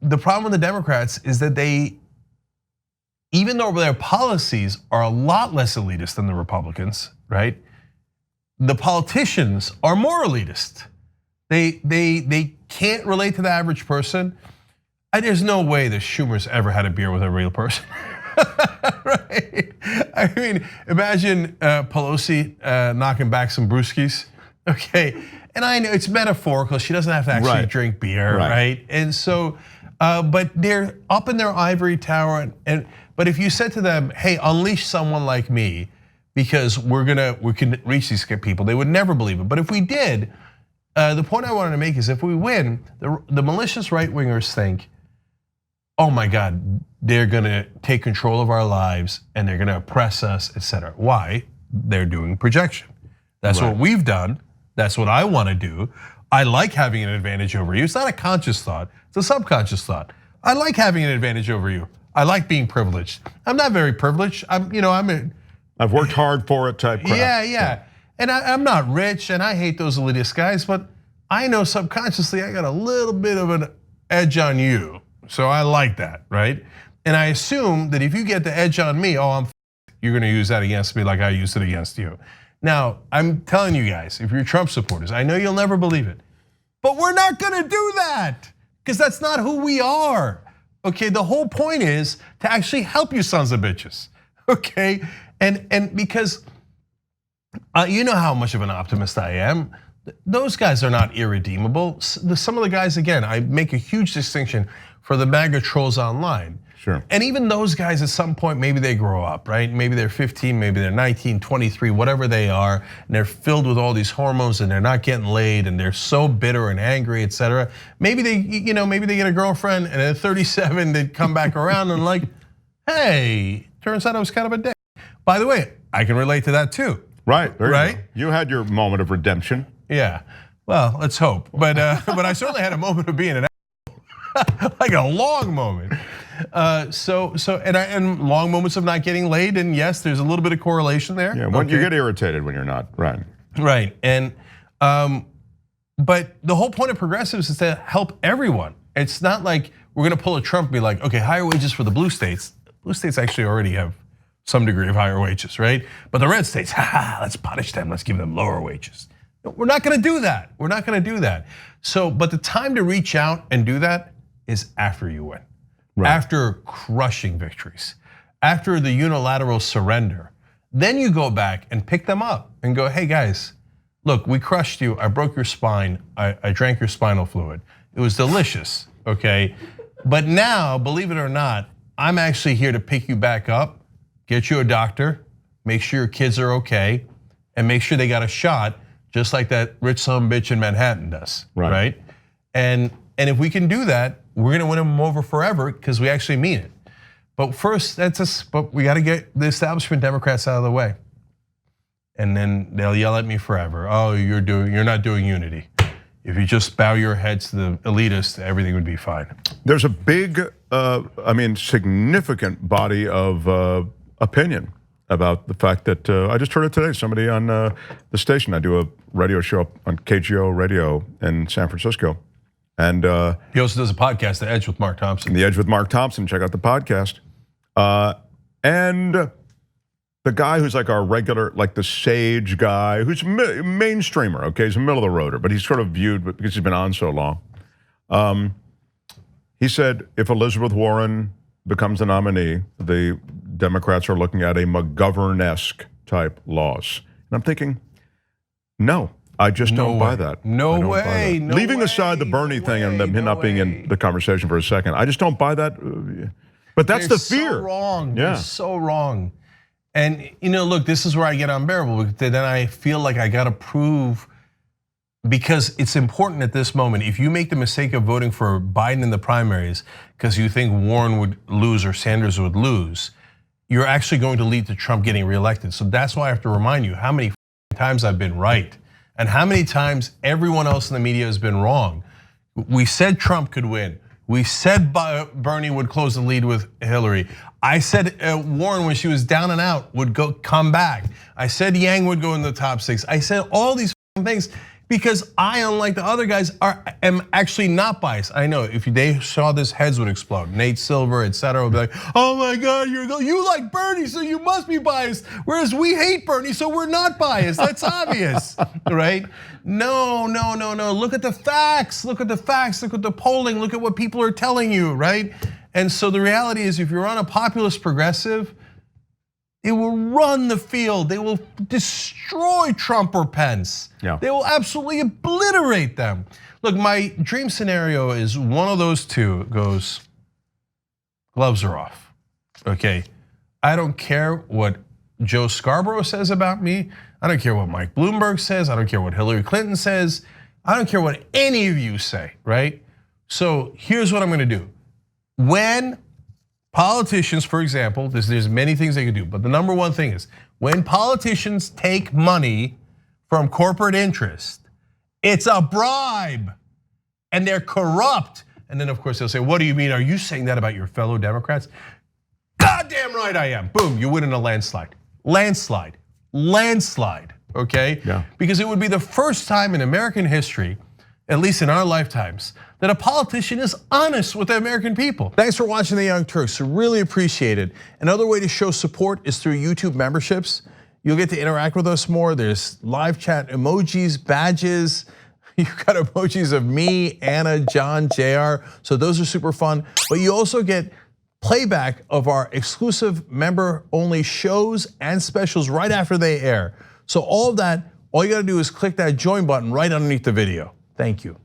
the problem with the Democrats is that even though their policies are a lot less elitist than the Republicans, right? The politicians are more elitist. They can't relate to the average person. There's no way that Schumer's ever had a beer with a real person. Right? I mean, imagine Pelosi knocking back some brewskis, okay? And I know it's metaphorical. She doesn't have to actually drink beer, right? And so, but they're up in their ivory tower. But if you said to them, "Hey, unleash someone like me, because we can reach these people," they would never believe it. But if we did, the point I wanted to make is, if we win, the malicious right wingers think, "Oh my God, they're gonna take control of our lives and they're gonna oppress us, etc." Why? They're doing projection. That's what we've done. That's what I want to do. I like having an advantage over you. It's not a conscious thought, it's a subconscious thought. I like having an advantage over you. I like being privileged. I'm not very privileged. I've worked hard for it type crap. Yeah. And I'm not rich, and I hate those elitist guys, but I know subconsciously I got a little bit of an edge on you. So I like that, right? And I assume that if you get the edge on me, you're gonna use that against me like I used it against you. Now, I'm telling you guys, if you're Trump supporters, I know you'll never believe it, but we're not gonna do that, because that's not who we are. Okay, the whole point is to actually help you sons of bitches, okay? And because you know how much of an optimist I am. Those guys are not irredeemable. Some of the guys, again, I make a huge distinction for the MAGA trolls online. Sure. And even those guys at some point, maybe they grow up, right? Maybe they're 15, maybe they're 19, 23, whatever they are, and they're filled with all these hormones and they're not getting laid and they're so bitter and angry, etc. Maybe they get a girlfriend, and at 37 they come back around and like, hey, turns out I was kind of a dick. By the way, I can relate to that too. Right, right. You had your moment of redemption. Yeah, well, let's hope. But I certainly had a moment of being an asshole, like a long moment. And long moments of not getting laid, and yes, there's a little bit of correlation there. Yeah, when you get irritated when you're not, right? Right, and but the whole point of progressives is to help everyone. It's not like we're gonna pull a Trump and be like, okay, higher wages for the blue states. Blue states actually already have some degree of higher wages, right? But the red states, let's punish them, let's give them lower wages. We're not gonna do that. We're not gonna do that. So, but the time to reach out and do that is after you win. Right. After crushing victories, after the unilateral surrender, then you go back and pick them up and go, hey guys, look, we crushed you, I broke your spine, I drank your spinal fluid. It was delicious, okay? But now, believe it or not, I'm actually here to pick you back up, get you a doctor, make sure your kids are okay, and make sure they got a shot, just like that rich son of a bitch in Manhattan does, right? And if we can do that, we're gonna win them over forever because we actually mean it. But first, but we gotta get the establishment Democrats out of the way. And then they'll yell at me forever. Oh, you're not doing unity. If you just bow your heads to the elitists, everything would be fine. There's a big, significant body of opinion about the fact that, I just heard it today, somebody on the station, I do a radio show on KGO radio in San Francisco. And he also does a podcast, The Edge with Mark Thompson. The Edge with Mark Thompson, check out the podcast. And the guy who's like our regular, like the sage guy, who's a mainstreamer, okay, he's a middle of the roader, but he's sort of viewed because he's been on so long. He said if Elizabeth Warren becomes the nominee, the Democrats are looking at a McGovern-esque type loss. And I'm thinking, no. I just don't buy that. No way. Leaving aside the Bernie thing and them not being in the conversation for a second, I just don't buy that. But that's the fear. So wrong. Yeah. They're so wrong. And look, this is where I get unbearable. Then I feel like I got to prove, because it's important at this moment. If you make the mistake of voting for Biden in the primaries because you think Warren would lose or Sanders would lose, you're actually going to lead to Trump getting reelected. So that's why I have to remind you how many times I've been right. And how many times everyone else in the media has been wrong. We said Trump could win. We said Bernie would close the lead with Hillary. I said Warren, when she was down and out, would come back. I said Yang would go in the top 6. I said all these things. because I, unlike the other guys, am actually not biased. I know if they saw this, heads would explode. Nate Silver, etc., would be like, "Oh my God, you like Bernie, so you must be biased." Whereas we hate Bernie, so we're not biased. That's obvious, right? No. Look at the facts. Look at the facts. Look at the polling. Look at what people are telling you, right? And so the reality is, if you're on a populist progressive, they will run the field. They will destroy Trump or Pence. Yeah. They will absolutely obliterate them. Look, my dream scenario is one of those two goes, gloves are off, okay? I don't care what Joe Scarborough says about me. I don't care what Mike Bloomberg says. I don't care what Hillary Clinton says. I don't care what any of you say, right? So here's what I'm gonna do. When politicians, for example, there's many things they can do, but the number one thing is when politicians take money from corporate interest, it's a bribe and they're corrupt. And then of course they'll say, "What do you mean? Are you saying that about your fellow Democrats?" Goddamn right I am. Boom, you win in a landslide. Landslide, okay? Yeah. Because it would be the first time in American history, at least in our lifetimes, that a politician is honest with the American people. Thanks for watching The Young Turks, really appreciate it. Another way to show support is through YouTube memberships. You'll get to interact with us more. There's live chat emojis, badges. You've got emojis of me, Anna, John, JR, so those are super fun. But you also get playback of our exclusive member-only shows and specials right after they air. So all of that, all you gotta do is click that join button right underneath the video. Thank you.